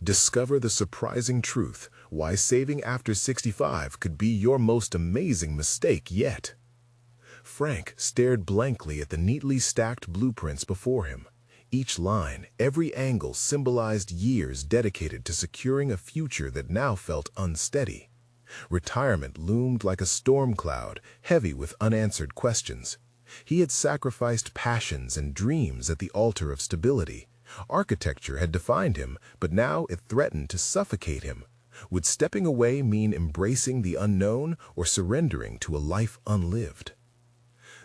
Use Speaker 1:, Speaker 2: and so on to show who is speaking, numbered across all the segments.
Speaker 1: Discover the surprising truth why saving after 65 could be your most amazing mistake yet. Frank stared blankly at the neatly stacked blueprints before him. Each line, every angle symbolized years dedicated to securing a future that now felt unsteady. Retirement loomed like a storm cloud, heavy with unanswered questions. He had sacrificed passions and dreams at the altar of stability. Architecture had defined him, but now it threatened to suffocate him. Would stepping away mean embracing the unknown or surrendering to a life unlived?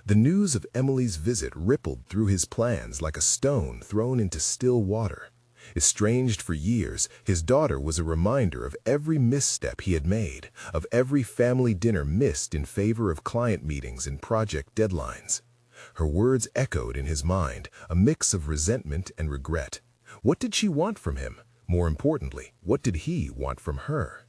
Speaker 1: The news of Emily's visit rippled through his plans like a stone thrown into still water. Estranged for years, his daughter was a reminder of every misstep he had made, of every family dinner missed in favor of client meetings and project deadlines. Her words echoed in his mind, a mix of resentment and regret. What did she want from him? More importantly, what did he want from her?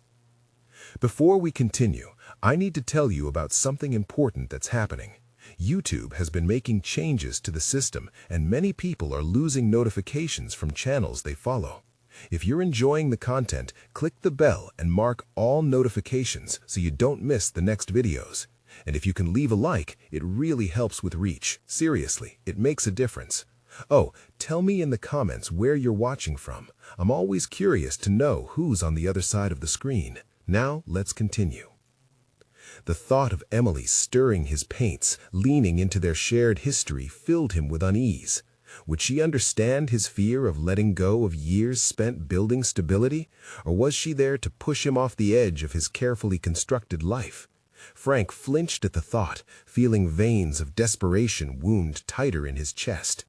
Speaker 1: Before we continue, I need to tell you about something important that's happening. YouTube has been making changes to the system, and many people are losing notifications from channels they follow. If you're enjoying the content, click the bell and mark all notifications so you don't miss the next videos. And if you can leave a like, it really helps with reach. Seriously, it makes a difference. Oh, tell me in the comments where you're watching from. I'm always curious to know who's on the other side of the screen. Now, let's continue. The thought of Emily stirring his paints, leaning into their shared history, filled him with unease. Would she understand his fear of letting go of years spent building stability? Or was she there to push him off the edge of his carefully constructed life? Frank flinched at the thought, feeling veins of desperation wound tighter in his chest.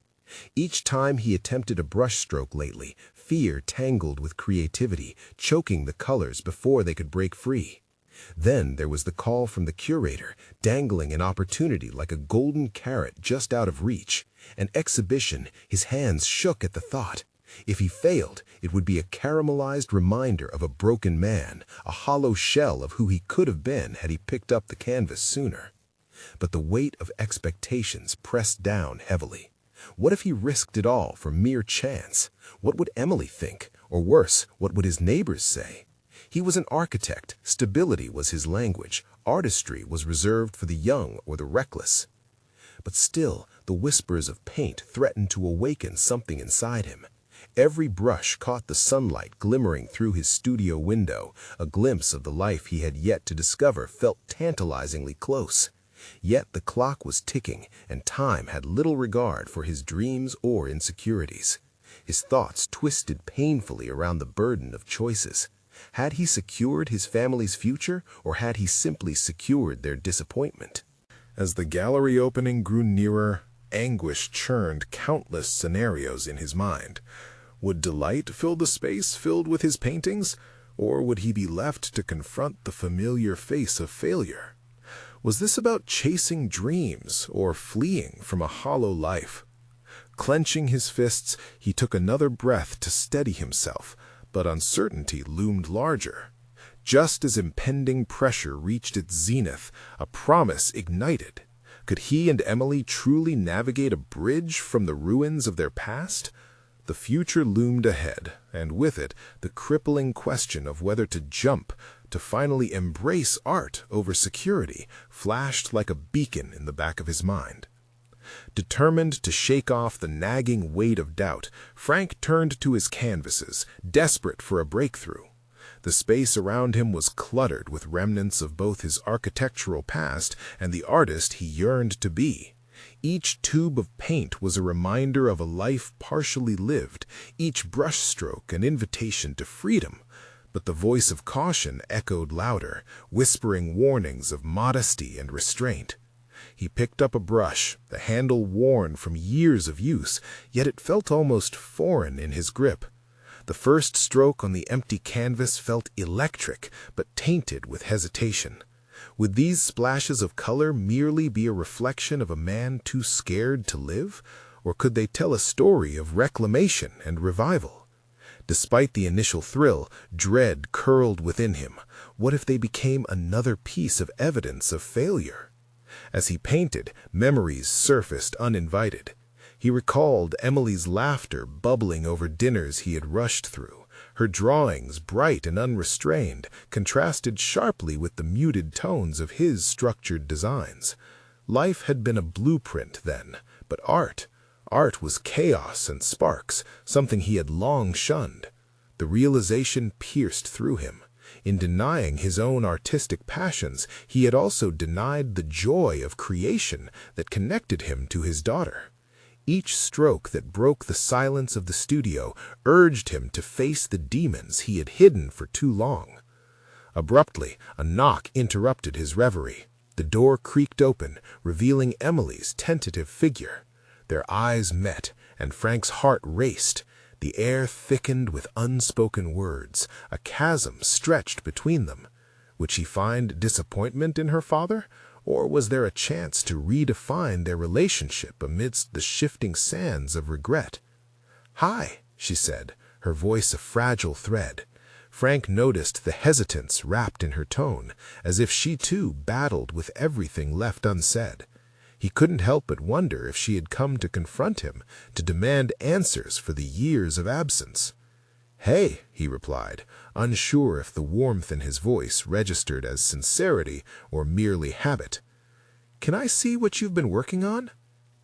Speaker 1: Each time he attempted a brushstroke lately, fear tangled with creativity, choking the colors before they could break free. Then there was the call from the curator, dangling an opportunity like a golden carrot just out of reach. An exhibition, his hands shook at the thought. If he failed, it would be a caramelized reminder of a broken man, a hollow shell of who he could have been had he picked up the canvas sooner. But the weight of expectations pressed down heavily. What if he risked it all for mere chance? What would Emily think? Or worse, what would his neighbors say? He was an architect. Stability was his language. Artistry was reserved for the young or the reckless. But still, the whispers of paint threatened to awaken something inside him. Every brush caught the sunlight glimmering through his studio window. A glimpse of the life he had yet to discover felt tantalizingly close. Yet the clock was ticking, and time had little regard for his dreams or insecurities. His thoughts twisted painfully around the burden of choices. Had he secured his family's future, or had he simply secured their disappointment? As the gallery opening grew nearer, anguish churned countless scenarios in his mind. Would delight fill the space filled with his paintings, or would he be left to confront the familiar face of failure? Was this about chasing dreams or fleeing from a hollow life? Clenching his fists, he took another breath to steady himself, but uncertainty loomed larger. Just as impending pressure reached its zenith, a promise ignited. Could he and Emily truly navigate a bridge from the ruins of their past? The future loomed ahead, and with it, the crippling question of whether to jump, to finally embrace art over security, flashed like a beacon in the back of his mind. Determined to shake off the nagging weight of doubt, Frank turned to his canvases, desperate for a breakthrough. The space around him was cluttered with remnants of both his architectural past and the artist he yearned to be. Each tube of paint was a reminder of a life partially lived, each brushstroke an invitation to freedom. But the voice of caution echoed louder, whispering warnings of modesty and restraint. He picked up a brush, the handle worn from years of use, yet it felt almost foreign in his grip. The first stroke on the empty canvas felt electric, but tainted with hesitation. Would these splashes of color merely be a reflection of a man too scared to live, or could they tell a story of reclamation and revival? Despite the initial thrill, dread curled within him. What if they became another piece of evidence of failure? As he painted, memories surfaced uninvited. He recalled Emily's laughter bubbling over dinners he had rushed through, Her drawings, bright and unrestrained, contrasted sharply with the muted tones of his structured designs. Life had been a blueprint then, but art was chaos and sparks, something he had long shunned. The realization pierced through him. In denying his own artistic passions, he had also denied the joy of creation that connected him to his daughter. Each stroke that broke the silence of the studio urged him to face the demons he had hidden for too long. Abruptly, a knock interrupted his reverie. The door creaked open, revealing Emily's tentative figure. Their eyes met, and Frank's heart raced. The air thickened with unspoken words. A chasm stretched between them. Would she find disappointment in her father? Or was there a chance to redefine their relationship amidst the shifting sands of regret? "Hi," she said, her voice a fragile thread. Frank noticed the hesitance wrapped in her tone, as if she too battled with everything left unsaid. He couldn't help but wonder if she had come to confront him, to demand answers for the years of absence. "Hey," he replied, unsure if the warmth in his voice registered as sincerity or merely habit. "Can I see what you've been working on?"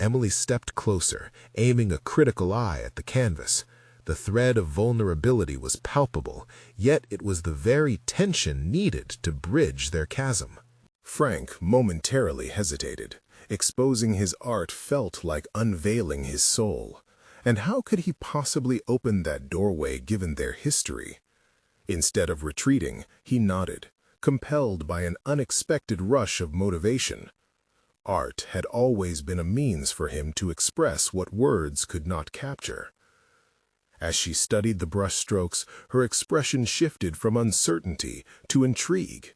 Speaker 1: Emily stepped closer, aiming a critical eye at the canvas. The thread of vulnerability was palpable, yet it was the very tension needed to bridge their chasm. Frank momentarily hesitated. Exposing his art felt like unveiling his soul. And how could he possibly open that doorway given their history? Instead of retreating, he nodded, compelled by an unexpected rush of motivation. Art had always been a means for him to express what words could not capture. As she studied the brushstrokes, her expression shifted from uncertainty to intrigue.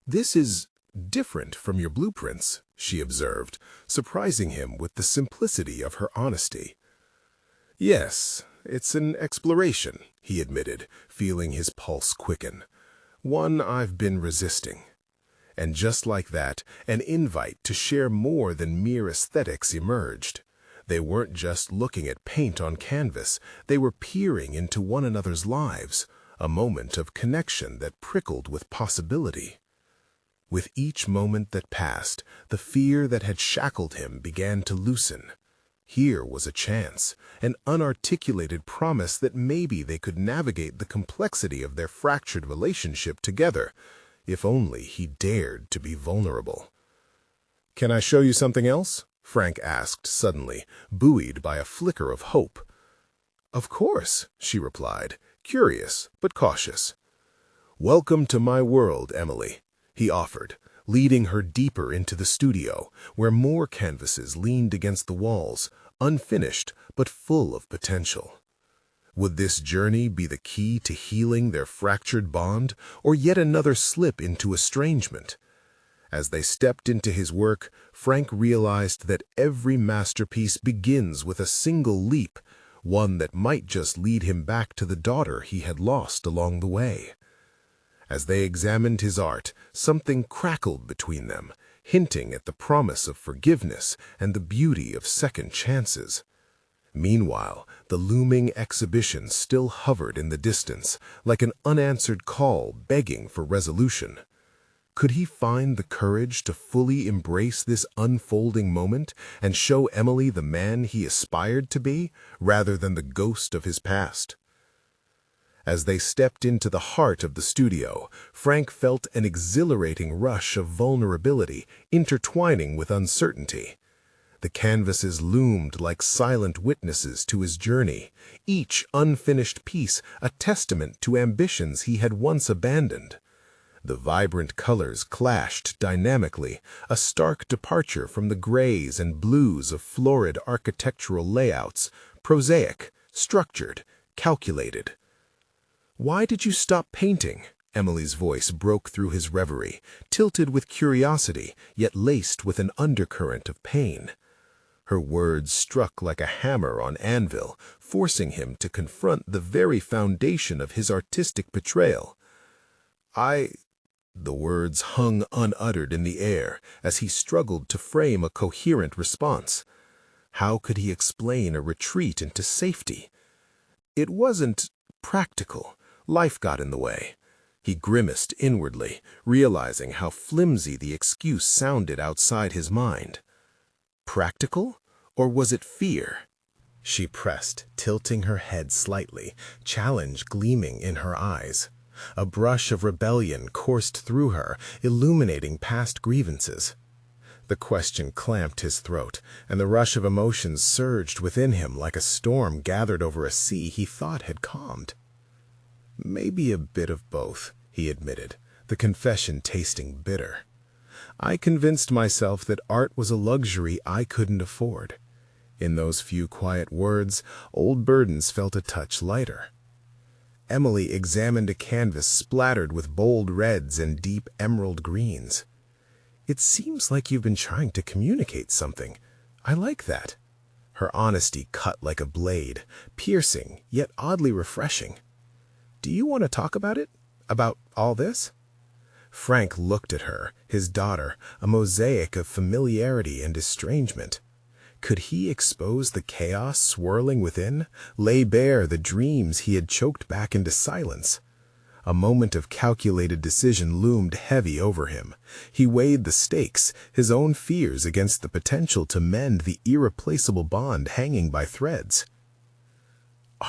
Speaker 1: "This is different from your blueprints," she observed, surprising him with the simplicity of her honesty. "Yes, it's an exploration," he admitted, feeling his pulse quicken. "One I've been resisting." And just like that, an invite to share more than mere aesthetics emerged. They weren't just looking at paint on canvas, they were peering into one another's lives, a moment of connection that prickled with possibility. With each moment that passed, the fear that had shackled him began to loosen. Here was a chance, an unarticulated promise that maybe they could navigate the complexity of their fractured relationship together, if only he dared to be vulnerable. "Can I show you something else?" Frank asked suddenly, buoyed by a flicker of hope. "Of course," she replied, curious but cautious. "Welcome to my world, Emily," he offered, leading her deeper into the studio, where more canvases leaned against the walls, unfinished but full of potential. Would this journey be the key to healing their fractured bond, or yet another slip into estrangement? As they stepped into his work, Frank realized that every masterpiece begins with a single leap, one that might just lead him back to the daughter he had lost along the way. As they examined his art, something crackled between them, hinting at the promise of forgiveness and the beauty of second chances. Meanwhile, the looming exhibition still hovered in the distance, like an unanswered call begging for resolution. Could he find the courage to fully embrace this unfolding moment and show Emily the man he aspired to be, rather than the ghost of his past? As they stepped into the heart of the studio, Frank felt an exhilarating rush of vulnerability intertwining with uncertainty. The canvases loomed like silent witnesses to his journey, each unfinished piece a testament to ambitions he had once abandoned. The vibrant colors clashed dynamically, a stark departure from the grays and blues of florid architectural layouts, prosaic, structured, calculated. "Why did you stop painting?" Emily's voice broke through his reverie, tilted with curiosity, yet laced with an undercurrent of pain. Her words struck like a hammer on anvil, forcing him to confront the very foundation of his artistic betrayal. The words hung unuttered in the air as he struggled to frame a coherent response. How could he explain a retreat into safety? "It wasn't practical. Life got in the way. He grimaced inwardly, realizing how flimsy the excuse sounded outside his mind. Practical? Or was it fear? She pressed, tilting her head slightly, challenge gleaming in her eyes. A brush of rebellion coursed through her, illuminating past grievances. The question clamped his throat, and the rush of emotions surged within him like a storm gathered over a sea he thought had calmed. Maybe a bit of both, he admitted, the confession tasting bitter. I convinced myself that art was a luxury I couldn't afford. In those few quiet words, old burdens felt a touch lighter. Emily examined a canvas splattered with bold reds and deep emerald greens. It seems like you've been trying to communicate something. I like that. Her honesty cut like a blade, piercing, yet oddly refreshing. Do you want to talk about it? About all this? Frank looked at her, his daughter, a mosaic of familiarity and estrangement. Could he expose the chaos swirling within, lay bare the dreams he had choked back into silence? A moment of calculated decision loomed heavy over him. He weighed the stakes, his own fears against the potential to mend the irreplaceable bond hanging by threads.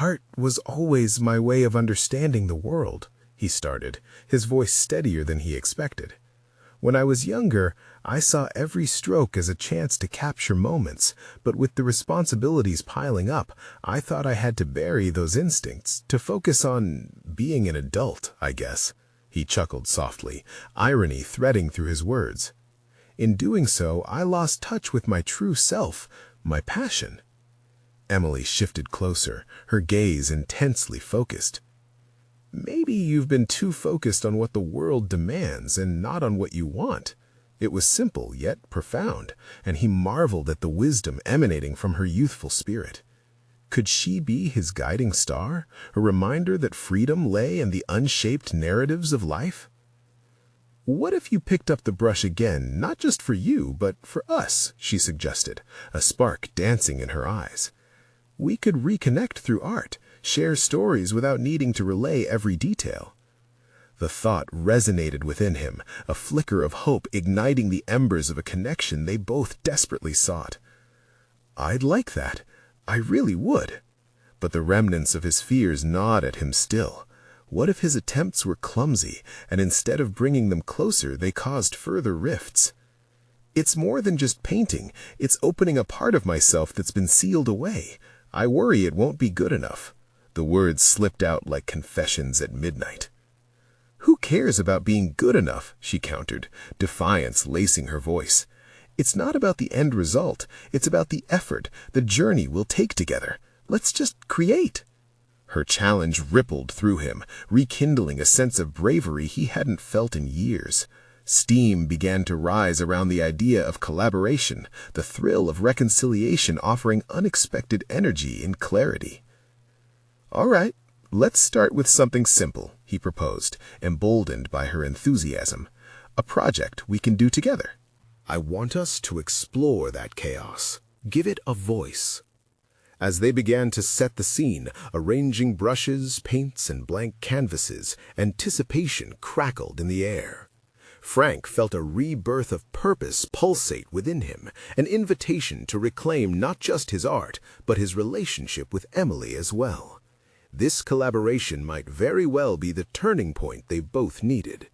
Speaker 1: Art was always my way of understanding the world, he started, his voice steadier than he expected. When I was younger, I saw every stroke as a chance to capture moments, but with the responsibilities piling up, I thought I had to bury those instincts, to focus on being an adult, I guess. He chuckled softly, irony threading through his words. In doing so, I lost touch with my true self, my passion. Emily shifted closer, her gaze intensely focused. Maybe you've been too focused on what the world demands and not on what you want. It was simple, yet profound, and he marveled at the wisdom emanating from her youthful spirit. Could she be his guiding star, a reminder that freedom lay in the unshaped narratives of life? What if you picked up the brush again, not just for you, but for us, she suggested, a spark dancing in her eyes. We could reconnect through art, share stories without needing to relay every detail. The thought resonated within him, a flicker of hope igniting the embers of a connection they both desperately sought. I'd like that. I really would. But the remnants of his fears gnawed at him still. What if his attempts were clumsy, and instead of bringing them closer, they caused further rifts? It's more than just painting. It's opening a part of myself that's been sealed away. I worry it won't be good enough. The words slipped out like confessions at midnight. Who cares about being good enough? She countered, defiance lacing her voice. It's not about the end result. It's about the effort, the journey we'll take together. Let's just create. Her challenge rippled through him, rekindling a sense of bravery he hadn't felt in years. Steam began to rise around the idea of collaboration, the thrill of reconciliation offering unexpected energy and clarity. All right, let's start with something simple, he proposed, emboldened by her enthusiasm. A project we can do together. I want us to explore that chaos, give it a voice. As they began to set the scene, arranging brushes, paints, and blank canvases, anticipation crackled in the air. Frank felt a rebirth of purpose pulsate within him, an invitation to reclaim not just his art, but his relationship with Emily as well. This collaboration might very well be the turning point they both needed.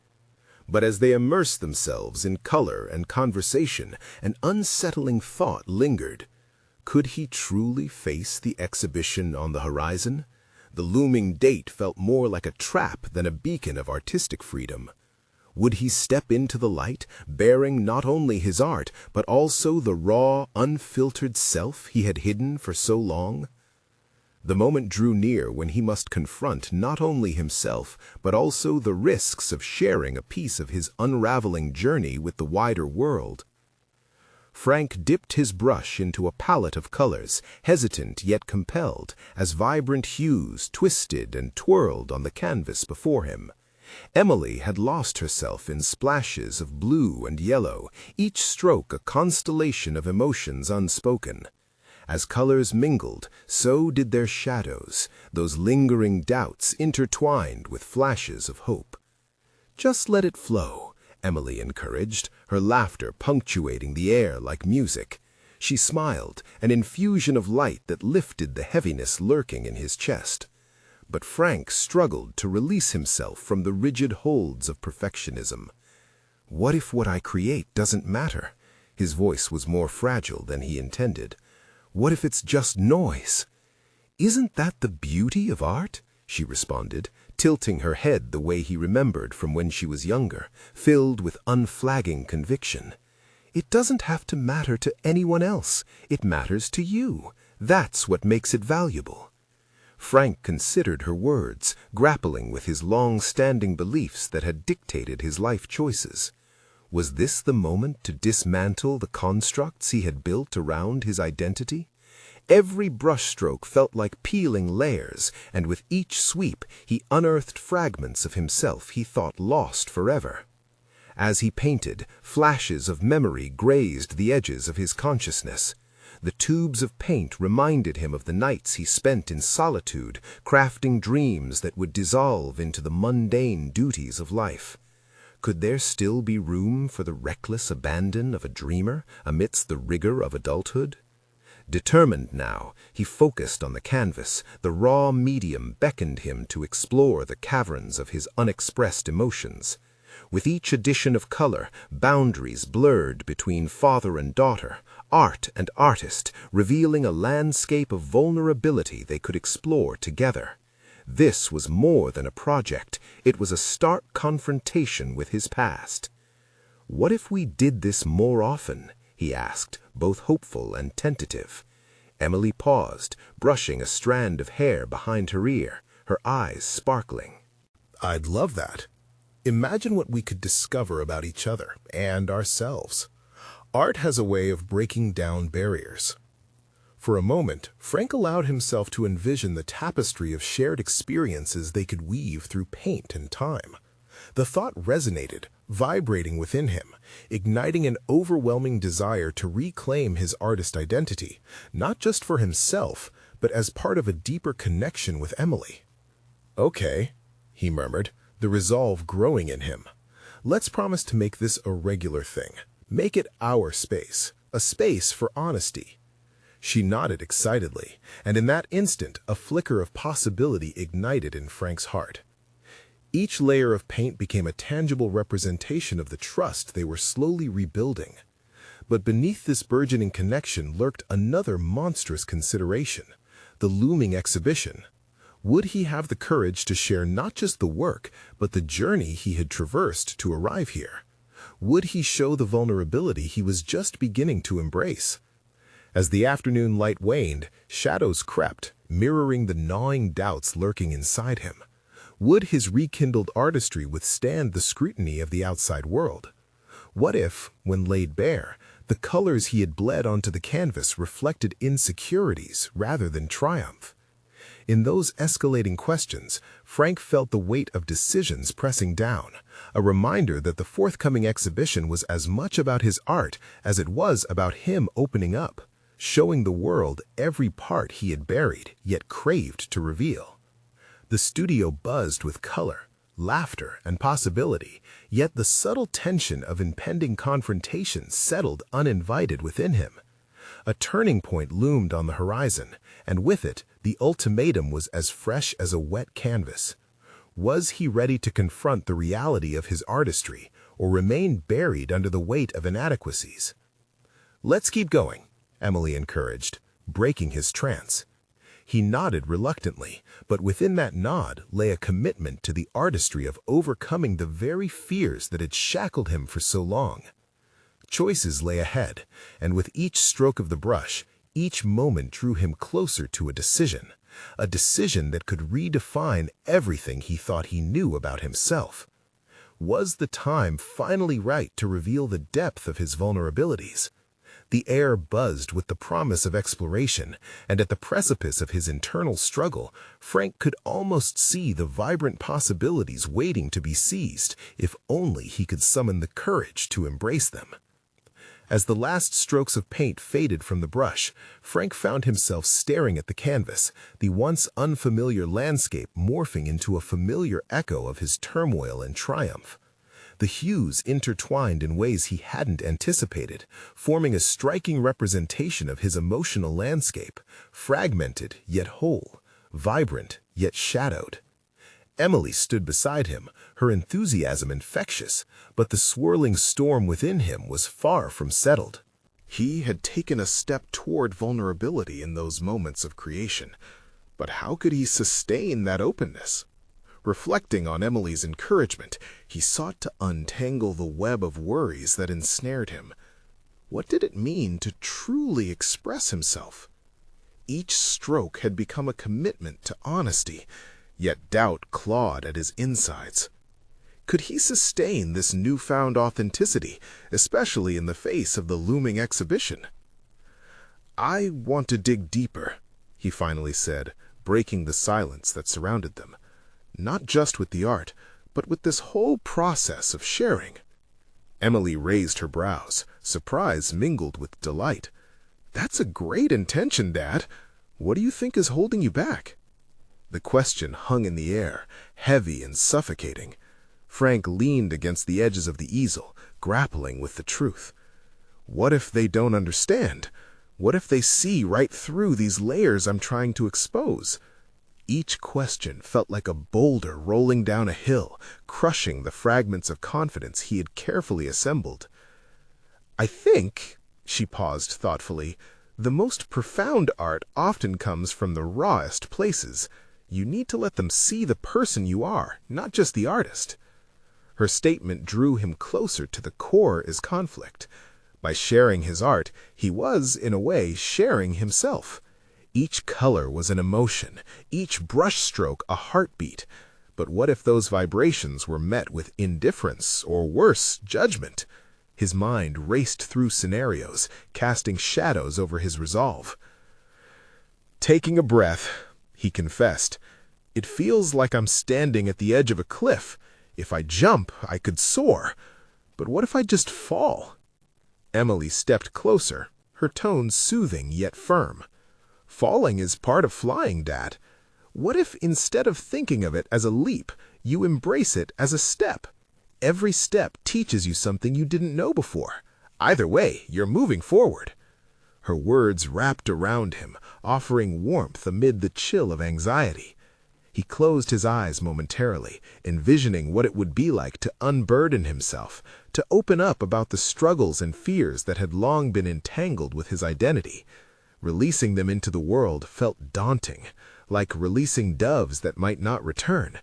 Speaker 1: But as they immersed themselves in color and conversation, an unsettling thought lingered. Could he truly face the exhibition on the horizon? The looming date felt more like a trap than a beacon of artistic freedom. Would he step into the light, bearing not only his art, but also the raw, unfiltered self he had hidden for so long? The moment drew near when he must confront not only himself, but also the risks of sharing a piece of his unraveling journey with the wider world. Frank dipped his brush into a palette of colors, hesitant yet compelled, as vibrant hues twisted and twirled on the canvas before him. Emily had lost herself in splashes of blue and yellow, each stroke a constellation of emotions unspoken. As colors mingled, so did their shadows, those lingering doubts intertwined with flashes of hope. "Just let it flow," Emily encouraged, her laughter punctuating the air like music. She smiled, an infusion of light that lifted the heaviness lurking in his chest. But Frank struggled to release himself from the rigid holds of perfectionism. "What if what I create doesn't matter?" His voice was more fragile than he intended. "What if it's just noise?" "Isn't that the beauty of art?" she responded, tilting her head the way he remembered from when she was younger, filled with unflagging conviction. "It doesn't have to matter to anyone else. It matters to you. That's what makes it valuable." Frank considered her words, grappling with his long-standing beliefs that had dictated his life choices. Was this the moment to dismantle the constructs he had built around his identity? Every brushstroke felt like peeling layers, and with each sweep he unearthed fragments of himself he thought lost forever. As he painted, flashes of memory grazed the edges of his consciousness. The tubes of paint reminded him of the nights he spent in solitude, crafting dreams that would dissolve into the mundane duties of life. Could there still be room for the reckless abandon of a dreamer amidst the rigor of adulthood? Determined now, he focused on the canvas. The raw medium beckoned him to explore the caverns of his unexpressed emotions. With each addition of color, boundaries blurred between father and daughter, art and artist, revealing a landscape of vulnerability they could explore together. This was more than a project. It was a stark confrontation with his past. "What if we did this more often?" he asked, both hopeful and tentative. Emily paused, brushing a strand of hair behind her ear, her eyes sparkling.
Speaker 2: "I'd love that. Imagine what we could discover about each other and ourselves. Art has a way of breaking down barriers." For a moment, Frank allowed himself to envision the tapestry of shared experiences they could weave through paint and time. The thought resonated, vibrating within him, igniting an overwhelming desire to reclaim his artist identity, not just for himself, but as part of a deeper connection with Emily. "Okay," he murmured, the resolve growing in him. "Let's promise to make this a regular thing. Make it our space, a space for honesty." She nodded excitedly, and in that instant a flicker of possibility ignited in Frank's heart. Each layer of paint became a tangible representation of the trust they were slowly rebuilding. But beneath this burgeoning connection lurked another monstrous consideration: the looming exhibition. Would he have the courage to share not just the work, but the journey he had traversed to arrive here? Would he show the vulnerability he was just beginning to embrace? As the afternoon light waned, shadows crept, mirroring the gnawing doubts lurking inside him. Would his rekindled artistry withstand the scrutiny of the outside world? What if, when laid bare, the colors he had bled onto the canvas reflected insecurities rather than triumph? In those escalating questions, Frank felt the weight of decisions pressing down, a reminder that the forthcoming exhibition was as much about his art as it was about him opening up, showing the world every part he had buried yet craved to reveal. The studio buzzed with color, laughter, and possibility, yet the subtle tension of impending confrontation settled uninvited within him. A turning point loomed on the horizon, and with it, the ultimatum was as fresh as a wet canvas. Was he ready to confront the reality of his artistry, or remain buried under the weight of inadequacies? "Let's keep going," Emily encouraged, breaking his trance. He nodded reluctantly, but within that nod lay a commitment to the artistry of overcoming the very fears that had shackled him for so long. Choices lay ahead, and with each stroke of the brush, each moment drew him closer to a decision that could redefine everything he thought he knew about himself. Was the time finally right to reveal the depth of his vulnerabilities? The air buzzed with the promise of exploration, and at the precipice of his internal struggle, Frank could almost see the vibrant possibilities waiting to be seized, if only he could summon the courage to embrace them. As the last strokes of paint faded from the brush, Frank found himself staring at the canvas, the once unfamiliar landscape morphing into a familiar echo of his turmoil and triumph. The hues intertwined in ways he hadn't anticipated, forming a striking representation of his emotional landscape, fragmented yet whole, vibrant yet shadowed. Emily stood beside him, her enthusiasm infectious, but the swirling storm within him was far from settled. He had taken a step toward vulnerability in those moments of creation, but how could he sustain that openness? Reflecting on Emily's encouragement, he sought to untangle the web of worries that ensnared him. What did it mean to truly express himself? Each stroke had become a commitment to honesty, yet doubt clawed at his insides. Could he sustain this newfound authenticity, especially in the face of the looming exhibition? "I want to dig deeper," he finally said, breaking the silence that surrounded them. "Not just with the art, but with this whole process of sharing." Emily raised her brows, surprise mingled with delight. "That's a great intention, Dad. What do you think is holding you back?" The question hung in the air, heavy and suffocating. Frank leaned against the edges of the easel, grappling with the truth. What if they don't understand? What if they see right through these layers I'm trying to expose? Each question felt like a boulder rolling down a hill, crushing the fragments of confidence he had carefully assembled. "I think," she paused thoughtfully, "the most profound art often comes from the rawest places. You need to let them see the person you are, not just the artist." Her statement drew him closer to the core of his conflict. By sharing his art, he was, in a way, sharing himself. Each color was an emotion, each brushstroke a heartbeat. But what if those vibrations were met with indifference, or worse, judgment? His mind raced through scenarios, casting shadows over his resolve. Taking a breath, he confessed, "It feels like I'm standing at the edge of a cliff. If I jump, I could soar. But what if I just fall?" Emily stepped closer, her tone soothing yet firm. "Falling is part of flying, Dad. What if instead of thinking of it as a leap, you embrace it as a step? Every step teaches you something you didn't know before. Either way, you're moving forward." Her words wrapped around him, offering warmth amid the chill of anxiety. He closed his eyes momentarily, envisioning what it would be like to unburden himself, to open up about the struggles and fears that had long been entangled with his identity. Releasing them into the world felt daunting, like releasing doves that might not return.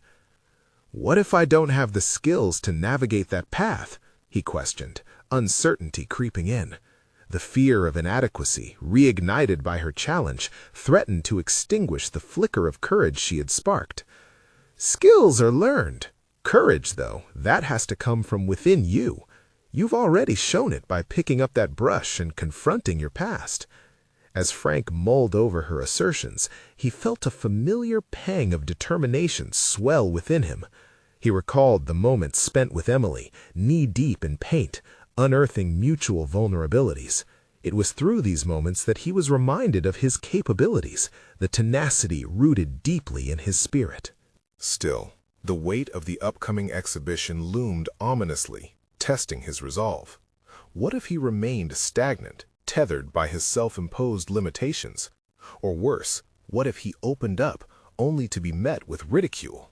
Speaker 2: "What if I don't have the skills to navigate that path?" he questioned, uncertainty creeping in. The fear of inadequacy, reignited by her challenge, threatened to extinguish the flicker of courage she had sparked. "Skills are learned. Courage, though, that has to come from within you. You've already shown it by picking up that brush and confronting your past." As Frank mulled over her assertions, he felt a familiar pang of determination swell within him. He recalled the moments spent with Emily, knee-deep in paint, unearthing mutual vulnerabilities. It was through these moments that he was reminded of his capabilities, the tenacity rooted deeply in his spirit. Still, the weight of the upcoming exhibition loomed ominously, testing his resolve. What if he remained stagnant, tethered by his self-imposed limitations? Or worse, what if he opened up, only to be met with ridicule?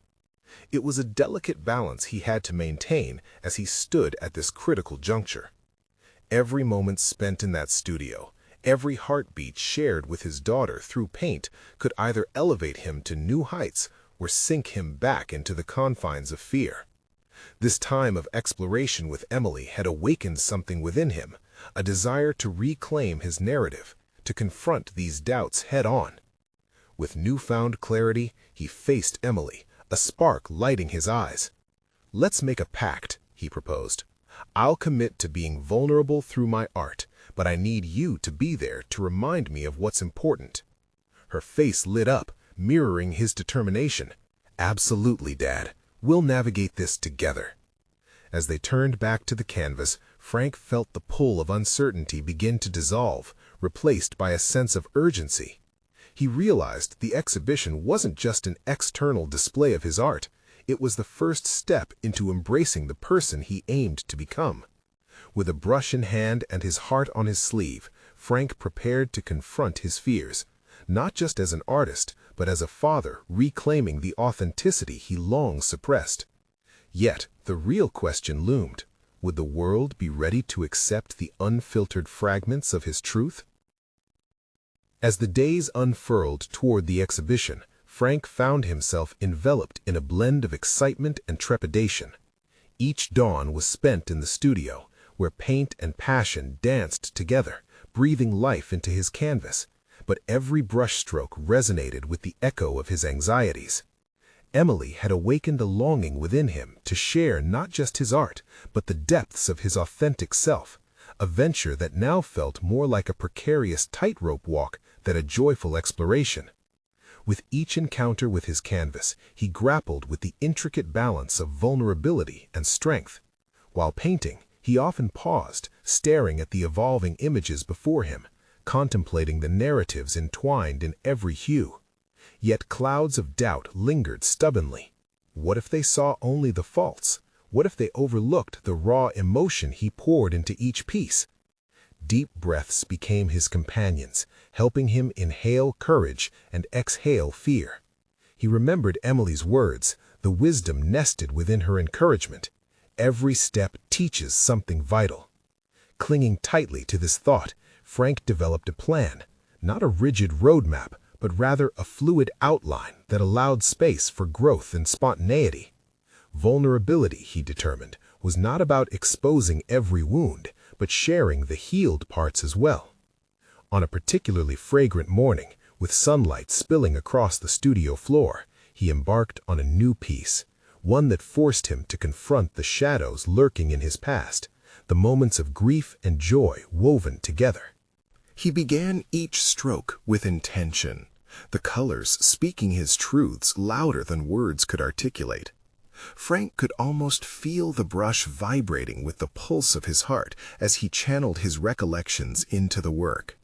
Speaker 2: It was a delicate balance he had to maintain as he stood at this critical juncture. Every moment spent in that studio, every heartbeat shared with his daughter through paint, could either elevate him to new heights or sink him back into the confines of fear. This time of exploration with Emily had awakened something within him, a desire to reclaim his narrative, to confront these doubts head-on. With newfound clarity, he faced Emily, a spark lighting his eyes. "Let's make a pact," he proposed. "I'll commit to being vulnerable through my art, but I need you to be there to remind me of what's important." Her face lit up, mirroring his determination. "Absolutely, Dad. We'll navigate this together." As they turned back to the canvas, Frank felt the pull of uncertainty begin to dissolve, replaced by a sense of urgency. He realized the exhibition wasn't just an external display of his art, it was the first step into embracing the person he aimed to become. With a brush in hand and his heart on his sleeve, Frank prepared to confront his fears, not just as an artist, but as a father reclaiming the authenticity he long suppressed. Yet, the real question loomed. Would the world be ready to accept the unfiltered fragments of his truth? As the days unfurled toward the exhibition, Frank found himself enveloped in a blend of excitement and trepidation. Each dawn was spent in the studio, where paint and passion danced together, breathing life into his canvas, but every brushstroke resonated with the echo of his anxieties. Emily had awakened a longing within him to share not just his art, but the depths of his authentic self, a venture that now felt more like a precarious tightrope walk than a joyful exploration. With each encounter with his canvas, he grappled with the intricate balance of vulnerability and strength. While painting, he often paused, staring at the evolving images before him, contemplating the narratives entwined in every hue. Yet clouds of doubt lingered stubbornly. What if they saw only the faults? What if they overlooked the raw emotion he poured into each piece? Deep breaths became his companions, helping him inhale courage and exhale fear. He remembered Emily's words, the wisdom nested within her encouragement. Every step teaches something vital. Clinging tightly to this thought, Frank developed a plan, not a rigid roadmap, but rather a fluid outline that allowed space for growth and spontaneity. Vulnerability, he determined, was not about exposing every wound, but sharing the healed parts as well. On a particularly fragrant morning, with sunlight spilling across the studio floor, he embarked on a new piece, one that forced him to confront the shadows lurking in his past, the moments of grief and joy woven together.
Speaker 1: He began each stroke with intention, the colors speaking his truths louder than words could articulate. Frank could almost feel the brush vibrating with the pulse of his heart as he channeled his recollections into the work.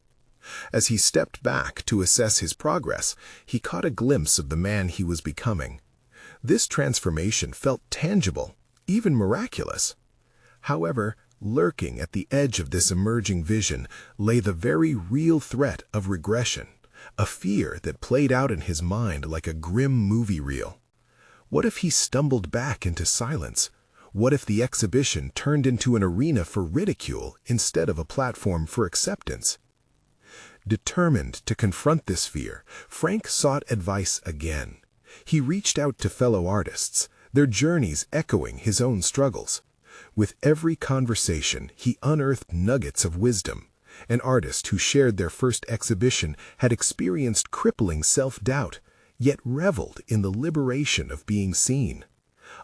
Speaker 1: As he stepped back to assess his progress, he caught a glimpse of the man he was becoming. This transformation felt tangible, even miraculous. However, lurking at the edge of this emerging vision lay the very real threat of regression, a fear that played out in his mind like a grim movie reel. What if he stumbled back into silence? What if the exhibition turned into an arena for ridicule instead of a platform for acceptance? Determined to confront this fear, Frank sought advice again. He reached out to fellow artists, their journeys echoing his own struggles. With every conversation, he unearthed nuggets of wisdom. An artist who shared their first exhibition had experienced crippling self-doubt, yet reveled in the liberation of being seen.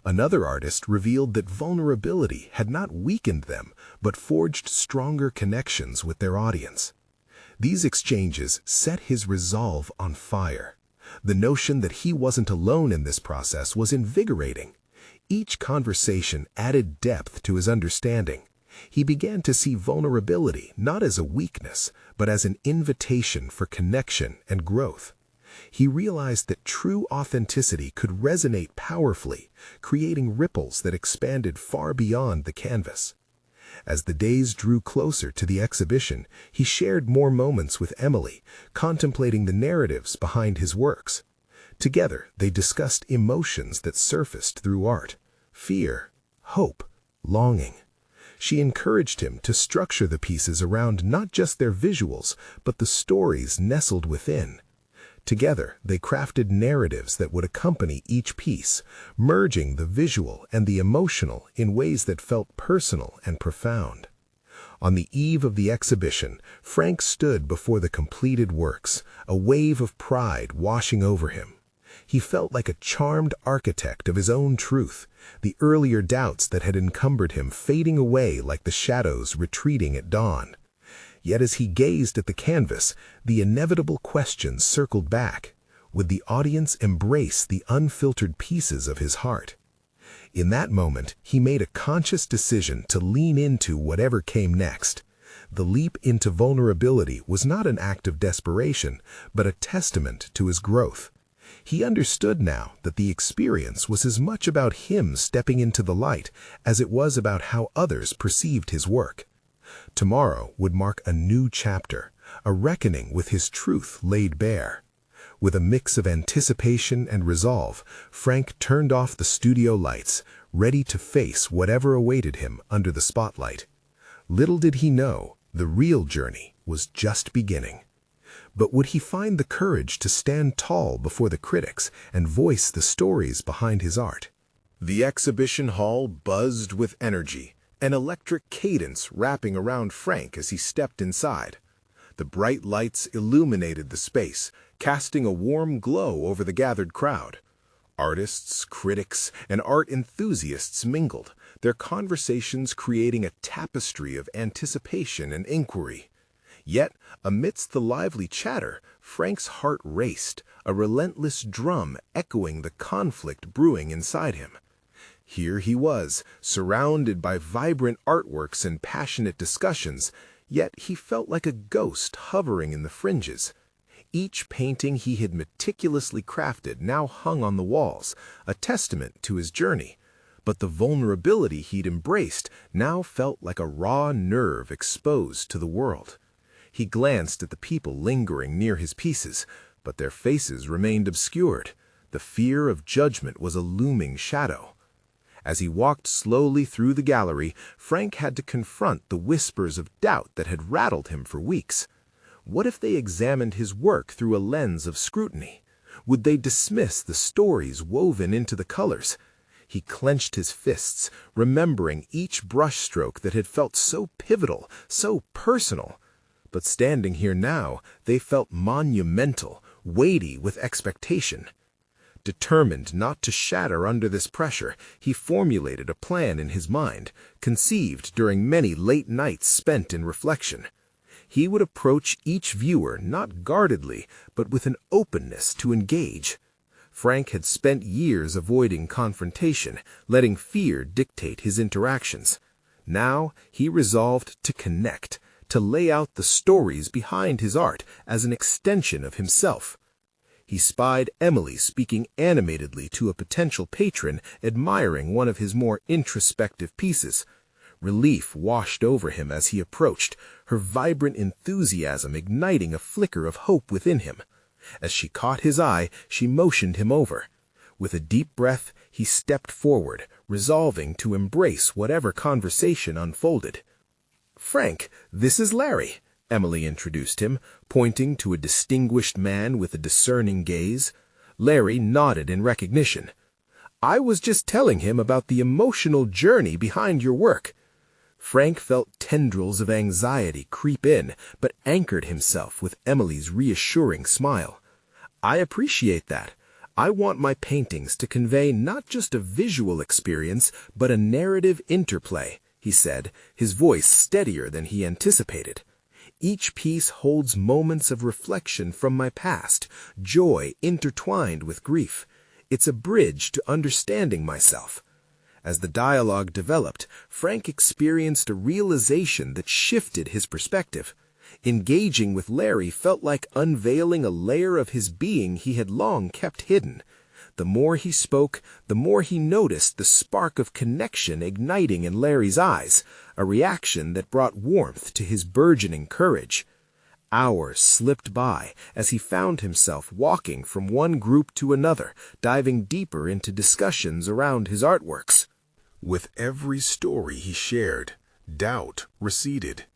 Speaker 1: Another artist revealed that vulnerability had not weakened them, but forged stronger connections with their audience. These exchanges set his resolve on fire. The notion that he wasn't alone in this process was invigorating. Each conversation added depth to his understanding. He began to see vulnerability not as a weakness, but as an invitation for connection and growth. He realized that true authenticity could resonate powerfully, creating ripples that expanded far beyond the canvas. As the days drew closer to the exhibition, he shared more moments with Emily, contemplating the narratives behind his works. Together, they discussed emotions that surfaced through art: fear, hope, longing. She encouraged him to structure the pieces around not just their visuals, but the stories nestled within. Together, they crafted narratives that would accompany each piece, merging the visual and the emotional in ways that felt personal and profound. On the eve of the exhibition, Frank stood before the completed works, a wave of pride washing over him. He felt like a charmed architect of his own truth, the earlier doubts that had encumbered him fading away like the shadows retreating at dawn. Yet as he gazed at the canvas, the inevitable question circled back. Would the audience embrace the unfiltered pieces of his heart?
Speaker 2: In that moment, he made a conscious decision to lean into whatever came next. The leap into vulnerability was not an act of desperation, but a testament to his growth. He understood now that the experience was as much about him stepping into the light as it was about how others perceived his work. Tomorrow would mark a new chapter, a reckoning with his truth laid bare. With a mix of anticipation and resolve, Frank turned off the studio lights, ready to face whatever awaited him under the spotlight. Little did he know, the real journey was just beginning. But would he find the courage to stand tall before the critics and voice the stories behind his art? The exhibition hall buzzed with energy, an electric cadence wrapping around Frank as he stepped inside. The bright lights illuminated the space, casting a warm glow over the gathered crowd. Artists, critics, and art enthusiasts mingled, their conversations creating a tapestry of anticipation and inquiry. Yet, amidst the lively chatter, Frank's heart raced, a relentless drum echoing the conflict brewing inside him. Here he was, surrounded by vibrant artworks and passionate discussions, yet he felt like a ghost hovering in the fringes. Each painting he had meticulously crafted now hung on the walls, a testament to his journey. But the vulnerability he'd embraced now felt like a raw nerve exposed to the world. He glanced at the people lingering near his pieces, but their faces remained obscured. The fear of judgment was a looming shadow. As he walked slowly through the gallery, Frank had to confront the whispers of doubt that had rattled him for weeks. What if they examined his work through a lens of scrutiny? Would they dismiss the stories woven into the colors? He clenched his fists, remembering each brushstroke that had felt so pivotal, so personal. But standing here now, they felt monumental, weighty with expectation. Determined not to shatter under this pressure, he formulated a plan in his mind, conceived during many late nights spent in reflection. He would approach each viewer not guardedly, but with an openness to engage. Frank had spent years avoiding confrontation, letting fear dictate his interactions. Now he resolved to connect, to lay out the stories behind his art as an extension of himself. He spied Emily speaking animatedly to a potential patron admiring one of his more introspective pieces. Relief washed over him as he approached, her vibrant enthusiasm igniting a flicker of hope within him. As she caught his eye, she motioned him over. With a deep breath, he stepped forward, resolving to embrace whatever conversation unfolded. "Frank, this is Larry," Emily introduced him, pointing to a distinguished man with a discerning gaze. Larry nodded in recognition. "I was just telling him about the emotional journey behind your work." Frank felt tendrils of anxiety creep in, but anchored himself with Emily's reassuring smile. "I appreciate that. I want my paintings to convey not just a visual experience, but a narrative interplay," he said, his voice steadier than he anticipated. "Each piece holds moments of reflection from my past, joy intertwined with grief. It's a bridge to understanding myself." As the dialogue developed, Frank experienced a realization that shifted his perspective. Engaging with Larry felt like unveiling a layer of his being he had long kept hidden. The more he spoke, the more he noticed the spark of connection igniting in Larry's eyes, a reaction that brought warmth to his burgeoning courage. Hours slipped by as he found himself walking from one group to another, diving deeper into discussions around his artworks. With every story he shared, doubt receded.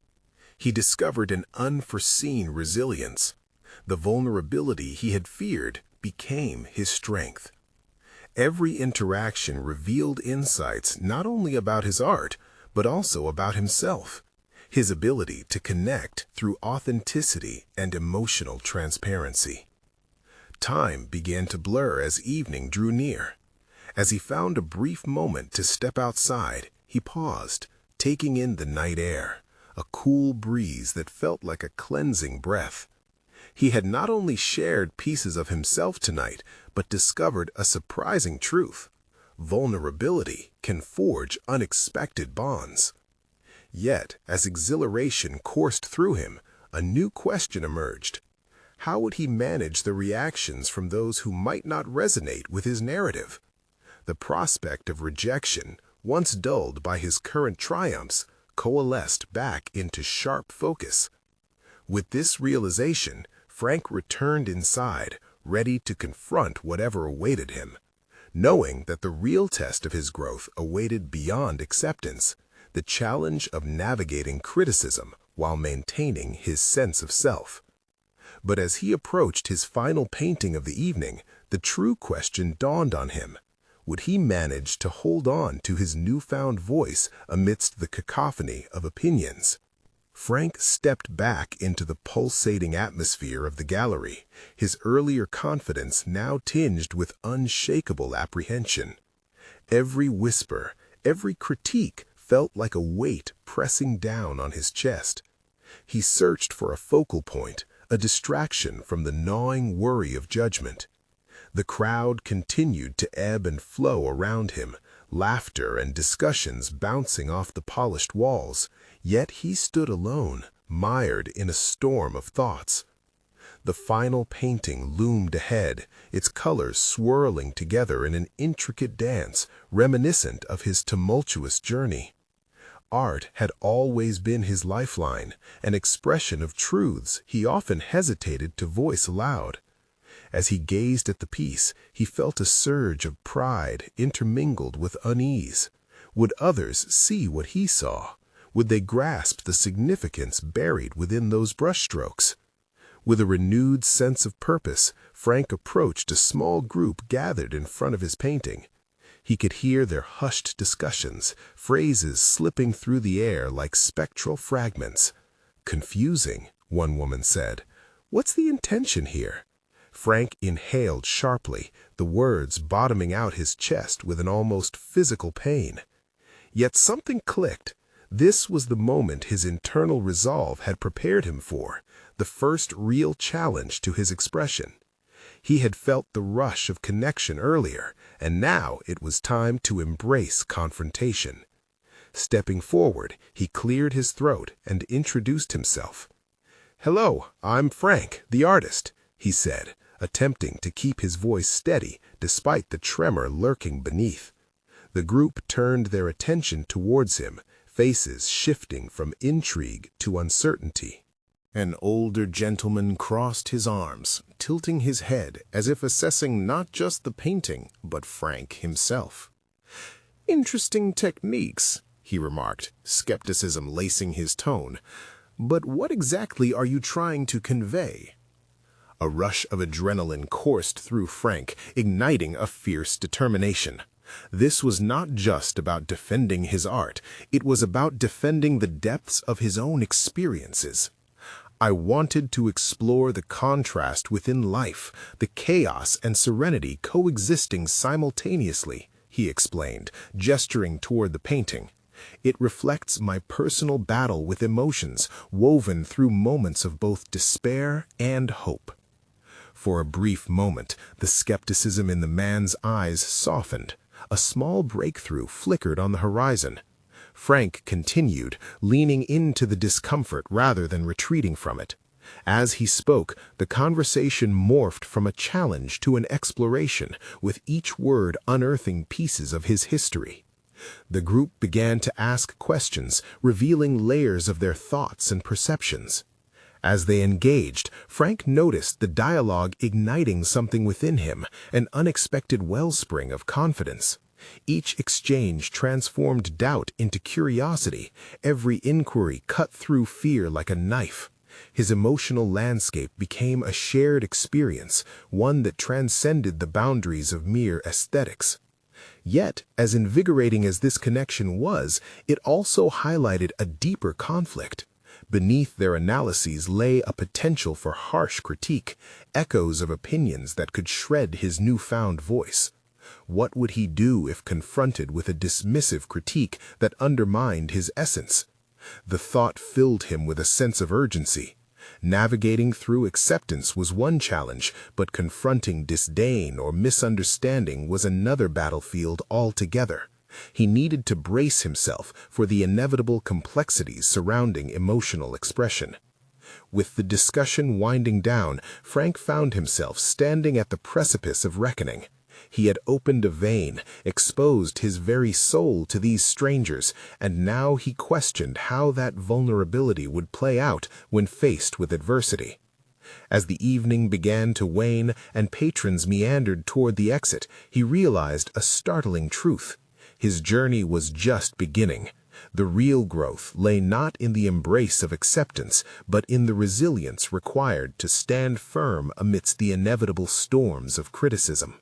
Speaker 2: He discovered an unforeseen resilience. The vulnerability he had feared became his strength. Every interaction revealed insights not only about his art, but also about himself, his ability to connect through authenticity and emotional transparency. Time began to blur as evening drew near. As he found a brief moment to step outside, he paused, taking in the night air, a cool breeze that felt like a cleansing breath. He had not only shared pieces of himself tonight, but discovered a surprising truth. Vulnerability can forge unexpected bonds. Yet, as exhilaration coursed through him, a new question emerged. How would he manage the reactions from those who might not resonate with his narrative? The prospect of rejection, once dulled by his current triumphs, coalesced back into sharp focus. With this realization, Frank returned inside, ready to confront whatever awaited him. Knowing that the real test of his growth awaited beyond acceptance, the challenge of navigating criticism while maintaining his sense of self. But as he approached his final painting of the evening, the true question dawned on him. Would he manage to hold on to his newfound voice amidst the cacophony of opinions? Frank stepped back into the pulsating atmosphere of the gallery, his earlier confidence now tinged with unshakable apprehension. Every whisper, every critique felt like a weight pressing down on his chest. He searched for a focal point, a distraction from the gnawing worry of judgment. The crowd continued to ebb and flow around him, laughter and discussions bouncing off the polished walls, yet he stood alone, mired in a storm of thoughts. The final painting loomed ahead, its colors swirling together in an intricate dance reminiscent of his tumultuous journey. Art had always been his lifeline, an expression of truths he often hesitated to voice aloud. As he gazed at the piece, he felt a surge of pride intermingled with unease. Would others see what he saw? Would they grasp the significance buried within those brushstrokes? With a renewed sense of purpose, Frank approached a small group gathered in front of his painting. He could hear their hushed discussions, phrases slipping through the air like spectral fragments. "Confusing," one woman said. "What's the intention here?" Frank inhaled sharply, the words bottoming out his chest with an almost physical pain. Yet something clicked. This was the moment his internal resolve had prepared him for, the first real challenge to his expression. He had felt the rush of connection earlier, and now it was time to embrace confrontation. Stepping forward, he cleared his throat and introduced himself. "Hello, I'm Frank, the artist," he said, attempting to keep his voice steady despite the tremor lurking beneath. The group turned their attention towards him, faces shifting from intrigue to uncertainty. An older gentleman crossed his arms, tilting his head as if assessing not just the painting, but Frank himself. "Interesting techniques," he remarked, skepticism lacing his tone. "But what exactly are you trying to convey?" A rush of adrenaline coursed through Frank, igniting a fierce determination. This was not just about defending his art, it was about defending the depths of his own experiences. "I wanted to explore the contrast within life, the chaos and serenity coexisting simultaneously," he explained, gesturing toward the painting. "It reflects my personal battle with emotions, woven through moments of both despair and hope." For a brief moment, the skepticism in the man's eyes softened. A small breakthrough flickered on the horizon. Frank continued, leaning into the discomfort rather than retreating from it. As he spoke, the conversation morphed from a challenge to an exploration, with each word unearthing pieces of his history. The group began to ask questions, revealing layers of their thoughts and perceptions. As they engaged, Frank noticed the dialogue igniting something within him, an unexpected wellspring of confidence. Each exchange transformed doubt into curiosity, every inquiry cut through fear like a knife. His emotional landscape became a shared experience, one that transcended the boundaries of mere aesthetics. Yet, as invigorating as this connection was, it also highlighted a deeper conflict. Beneath their analyses lay a potential for harsh critique, echoes of opinions that could shred his newfound voice. What would he do if confronted with a dismissive critique that undermined his essence? The thought filled him with a sense of urgency. Navigating through acceptance was one challenge, but confronting disdain or misunderstanding was another battlefield altogether. He needed to brace himself for the inevitable complexities surrounding emotional expression. With the discussion winding down, Frank found himself standing at the precipice of reckoning. He had opened a vein, exposed his very soul to these strangers, and now he questioned how that vulnerability would play out when faced with adversity. As the evening began to wane and patrons meandered toward the exit, he realized a startling truth. His journey was just beginning. The real growth lay not in the embrace of acceptance, but in the resilience required to stand firm amidst the inevitable storms of criticism.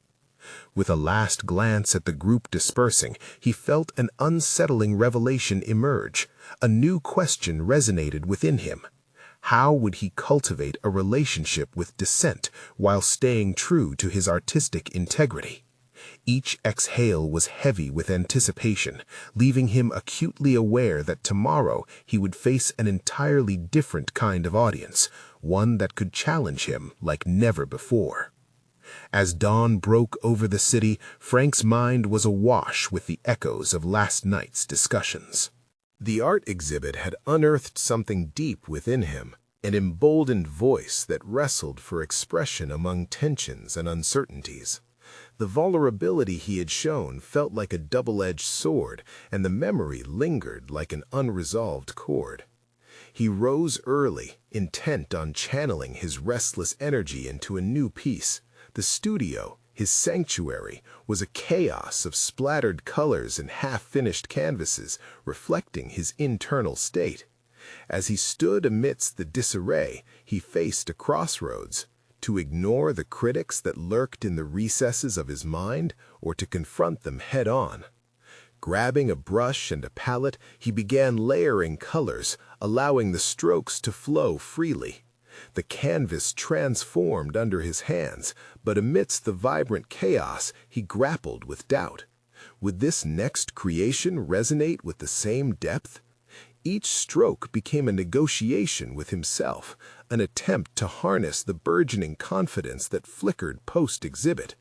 Speaker 2: With a last glance at the group dispersing, he felt an unsettling revelation emerge. A new question resonated within him. How would he cultivate a relationship with dissent while staying true to his artistic integrity? Each exhale was heavy with anticipation, leaving him acutely aware that tomorrow he would face an entirely different kind of audience, one that could challenge him like never before. As dawn broke over the city, Frank's mind was awash with the echoes of last night's discussions. The art exhibit had unearthed something deep within him, an emboldened voice that wrestled for expression among tensions and uncertainties. The vulnerability he had shown felt like a double-edged sword, and the memory lingered like an unresolved chord. He rose early, intent on channeling his restless energy into a new piece. The studio, his sanctuary, was a chaos of splattered colors and half-finished canvases, reflecting his internal state. As he stood amidst the disarray, he faced a crossroads: to ignore the critics that lurked in the recesses of his mind, or to confront them head-on. Grabbing a brush and a palette, he began layering colors, allowing the strokes to flow freely. The canvas transformed under his hands, but amidst the vibrant chaos, he grappled with doubt. Would this next creation resonate with the same depth? Each stroke became a negotiation with himself, an attempt to harness the burgeoning confidence that flickered post-exhibit.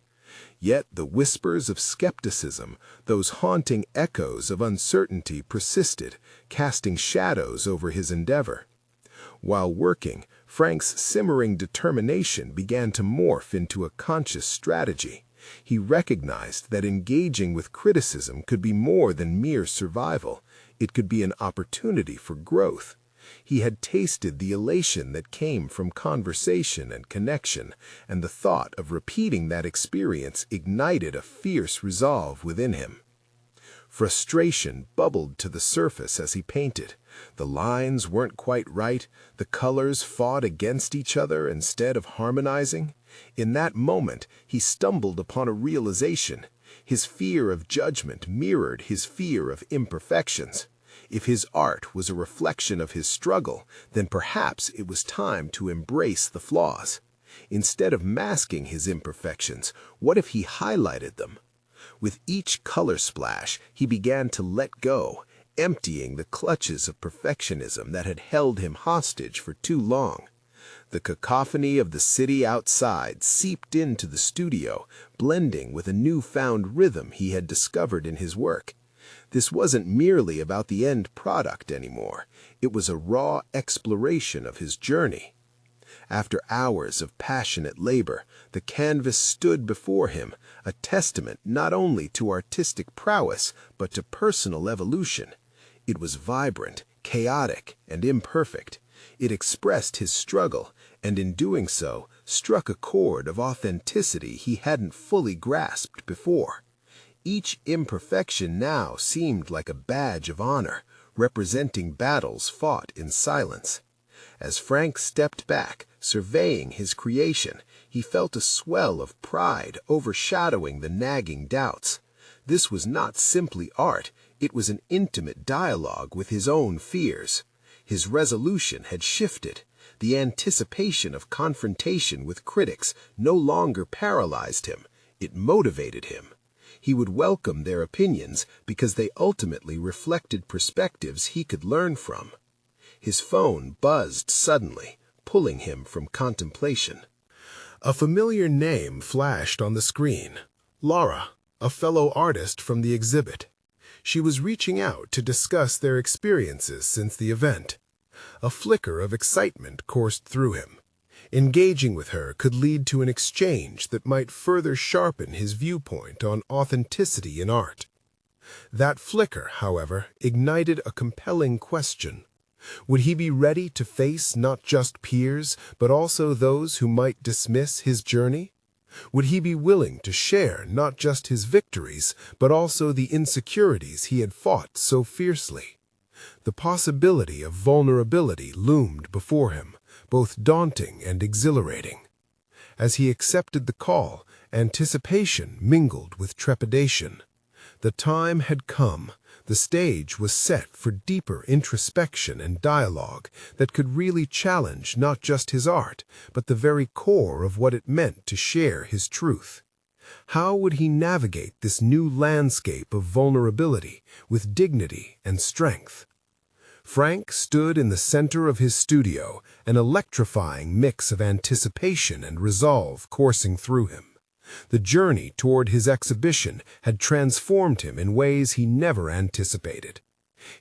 Speaker 2: Yet the whispers of skepticism, those haunting echoes of uncertainty, persisted, casting shadows over his endeavor. While working, Frank's simmering determination began to morph into a conscious strategy. He recognized that engaging with criticism could be more than mere survival. It could be an opportunity for growth. He had tasted the elation that came from conversation and connection, and the thought of repeating that experience ignited a fierce resolve within him. Frustration bubbled to the surface as he painted. The lines weren't quite right, the colors fought against each other instead of harmonizing. In that moment, he stumbled upon a realization. His fear of judgment mirrored his fear of imperfections. If his art was a reflection of his struggle, then perhaps it was time to embrace the flaws. Instead of masking his imperfections, what if he highlighted them? With each color splash, he began to let go, emptying the clutches of perfectionism that had held him hostage for too long. The cacophony of the city outside seeped into the studio, blending with a newfound rhythm he had discovered in his work. This wasn't merely about the end product anymore. It was a raw exploration of his journey. After hours of passionate labor, the canvas stood before him, a testament not only to artistic prowess, but to personal evolution. It was vibrant, chaotic, and imperfect. It expressed his struggle, and in doing so, struck a chord of authenticity he hadn't fully grasped before. Each imperfection now seemed like a badge of honor, representing battles fought in silence. As Frank stepped back, surveying his creation, he felt a swell of pride overshadowing the nagging doubts. This was not simply art, it was an intimate dialogue with his own fears. His resolution had shifted. The anticipation of confrontation with critics no longer paralyzed him, it motivated him. He would welcome their opinions because they ultimately reflected perspectives he could learn from. His phone buzzed suddenly, pulling him from contemplation. A familiar name flashed on the screen. Laura, a fellow artist from the exhibit. She was reaching out to discuss their experiences since the event. A flicker of excitement coursed through him. Engaging with her could lead to an exchange that might further sharpen his viewpoint on authenticity in art. That flicker, however, ignited a compelling question. Would he be ready to face not just peers, but also those who might dismiss his journey? Would he be willing to share not just his victories, but also the insecurities he had fought so fiercely? The possibility of vulnerability loomed before him, both daunting and exhilarating. As he accepted the call, anticipation mingled with trepidation. The time had come. The stage was set for deeper introspection and dialogue that could really challenge not just his art, but the very core of what it meant to share his truth. How would he navigate this new landscape of vulnerability with dignity and strength? Frank stood in the center of his studio, an electrifying mix of anticipation and resolve coursing through him. The journey toward his exhibition had transformed him in ways he never anticipated.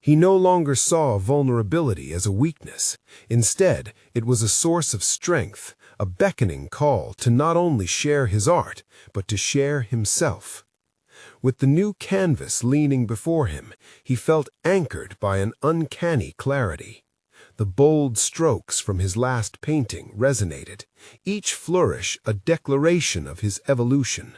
Speaker 2: He no longer saw vulnerability as a weakness. Instead, it was a source of strength, a beckoning call to not only share his art, but to share himself. With the new canvas leaning before him, he felt anchored by an uncanny clarity. The bold strokes from his last painting resonated, each flourish a declaration of his evolution.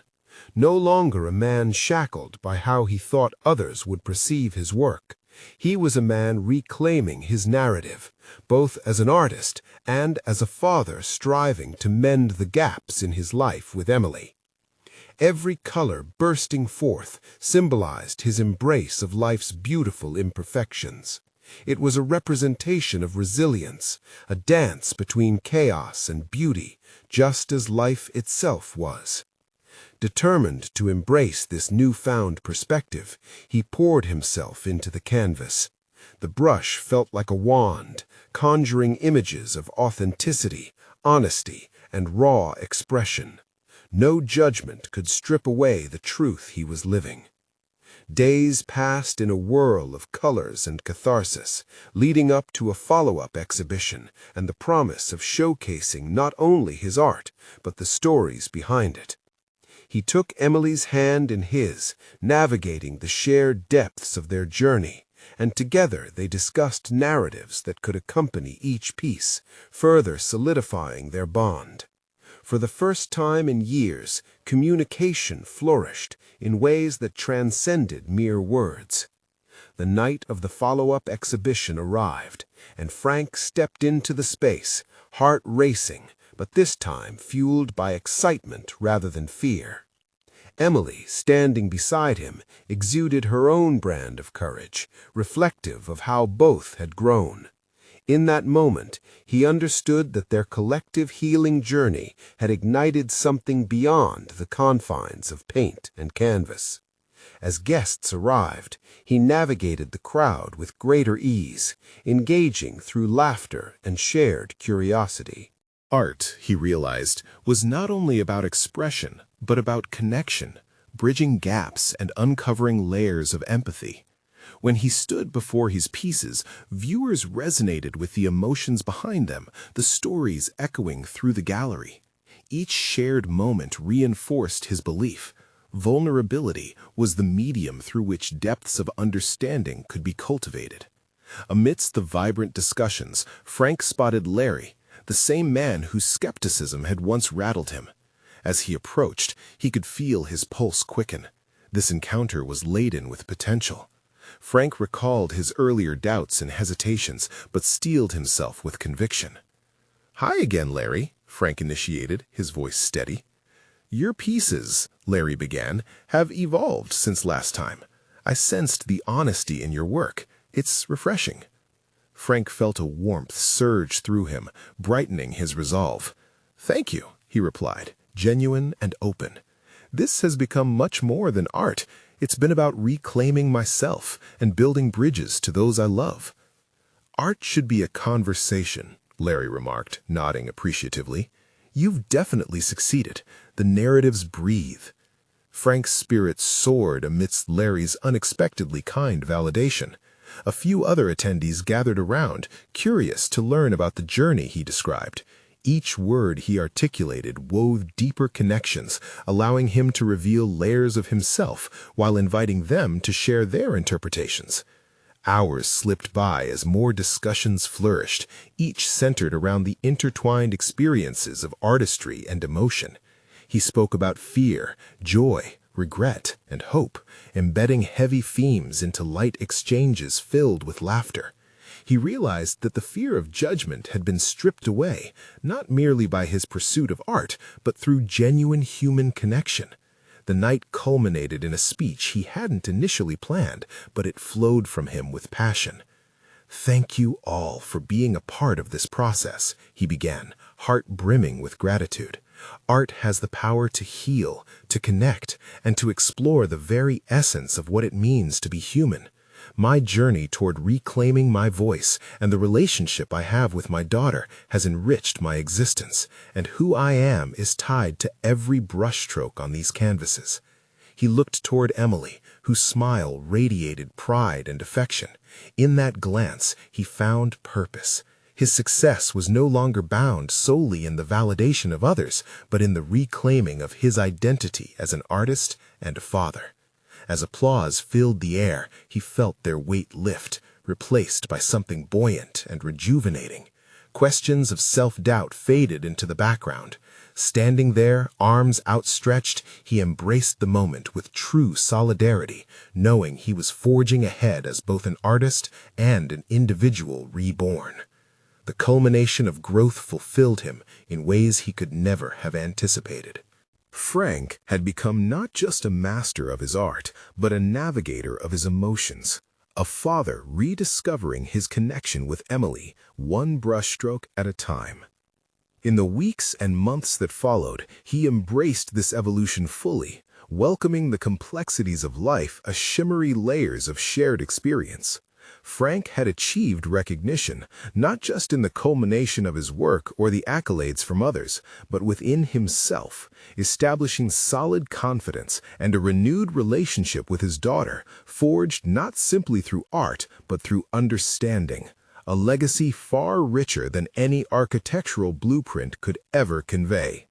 Speaker 2: No longer a man shackled by how he thought others would perceive his work. He was a man reclaiming his narrative, both as an artist and as a father striving to mend the gaps in his life with Emily. Every color bursting forth symbolized his embrace of life's beautiful imperfections. It was a representation of resilience, a dance between chaos and beauty, just as life itself was. Determined to embrace this newfound perspective, he poured himself into the canvas. The brush felt like a wand, conjuring images of authenticity, honesty, and raw expression. No judgment could strip away the truth he was living. Days passed in a whirl of colors and catharsis, leading up to a follow-up exhibition and the promise of showcasing not only his art, but the stories behind it. He took Emily's hand in his, navigating the shared depths of their journey, and together they discussed narratives that could accompany each piece, further solidifying their bond. For the first time in years, communication flourished in ways that transcended mere words. The night of the follow-up exhibition arrived, and Frank stepped into the space, heart racing, but this time fueled by excitement rather than fear. Emily, standing beside him, exuded her own brand of courage, reflective of how both had grown. In that moment, he understood that their collective healing journey had ignited something beyond the confines of paint and canvas. As guests arrived, he navigated the crowd with greater ease, engaging through laughter and shared curiosity.
Speaker 1: Art, he realized, was not only about expression, but about connection, bridging gaps and uncovering layers of empathy. When he stood before his pieces, viewers resonated with the emotions behind them, the stories echoing through the gallery. Each shared moment reinforced his belief. Vulnerability was the medium through which depths of understanding could be cultivated. Amidst the vibrant discussions, Frank spotted Larry, the same man whose skepticism had once rattled him. As he approached, he could feel his pulse quicken. This encounter was laden with potential. Frank recalled his earlier doubts and hesitations, but steeled himself with conviction. "Hi again, Larry," Frank initiated, his voice steady. "Your pieces," Larry began, "have evolved since last time. I sensed the honesty in your work. It's refreshing." Frank felt a warmth surge through him, brightening his resolve. "Thank you," he replied, genuine and open. "This has become much more than art. It's been about reclaiming myself and building bridges to those I love." "Art should be a conversation," Larry remarked, nodding appreciatively. "You've definitely succeeded. The narratives breathe."
Speaker 2: Frank's spirit soared amidst Larry's unexpectedly kind validation. A few other attendees gathered around, curious to learn about the journey he described. Each word he articulated wove deeper connections, allowing him to reveal layers of himself while inviting them to share their interpretations. Hours slipped by as more discussions flourished, each centered around the intertwined experiences of artistry and emotion. He spoke about fear, joy, regret, and hope, embedding heavy themes into light exchanges filled with laughter. He realized that the fear of judgment had been stripped away, not merely by his pursuit of art, but through genuine human connection. The night culminated in a speech he hadn't initially planned, but it flowed from him with passion. "Thank you all for being a part of this process," he began, heart brimming with gratitude. "Art has the power to heal, to connect, and to explore the very essence of what it means to be human. My journey toward reclaiming my voice and the relationship I have with my daughter has enriched my existence, and who I am is tied to every brushstroke on these canvases." He looked toward Emily, whose smile radiated pride and affection. In that glance, he found purpose. His success was no longer bound solely in the validation of others, but in the reclaiming of his identity as an artist and a father. As applause filled the air, he felt their weight lift, replaced by something buoyant and rejuvenating. Questions of self-doubt faded into the background. Standing there, arms outstretched, he embraced the moment with true solidarity, knowing he was forging ahead as both an artist and an individual reborn. The culmination of growth fulfilled him in ways he could never have anticipated.
Speaker 1: Frank had become not just a master of his art, but a navigator of his emotions, a father rediscovering his connection with Emily, one brushstroke at a time. In the weeks and months that followed, he embraced this evolution fully, welcoming the complexities of life as shimmery layers of shared experience. Frank had achieved recognition, not just in the culmination of his work or the accolades from others, but within himself, establishing solid confidence and a renewed relationship with his daughter, forged not simply through art, but through understanding, a legacy far richer than any architectural blueprint could ever convey.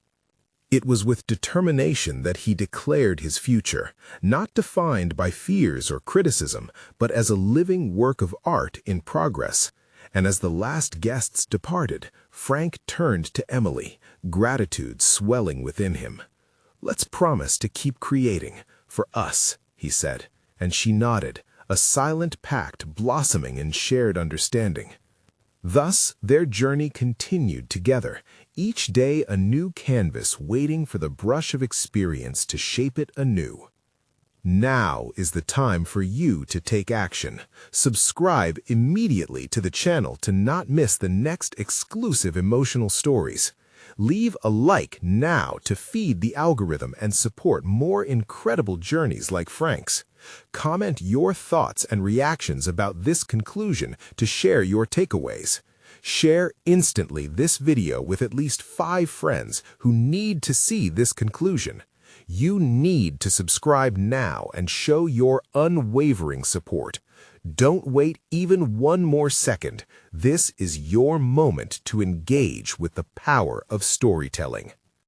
Speaker 1: It was with determination that he declared his future, not defined by fears or criticism, but as a living work of art in progress. And as the last guests departed, Frank turned to Emily, gratitude swelling within him. "Let's promise to keep creating, for us," he said, and she nodded, a silent pact blossoming in shared understanding. Thus, their journey continued together, each day a new canvas waiting for the brush of experience to shape it anew. Now is the time for you to take action. Subscribe immediately to the channel to not miss the next exclusive emotional stories. Leave a like now to feed the algorithm and support more incredible journeys like Frank's. Comment your thoughts and reactions about this conclusion to share your takeaways. Share instantly this video with at least 5 friends who need to see this conclusion. You need to subscribe now and show your unwavering support. Don't wait even one more second. This is your moment to engage with the power of storytelling.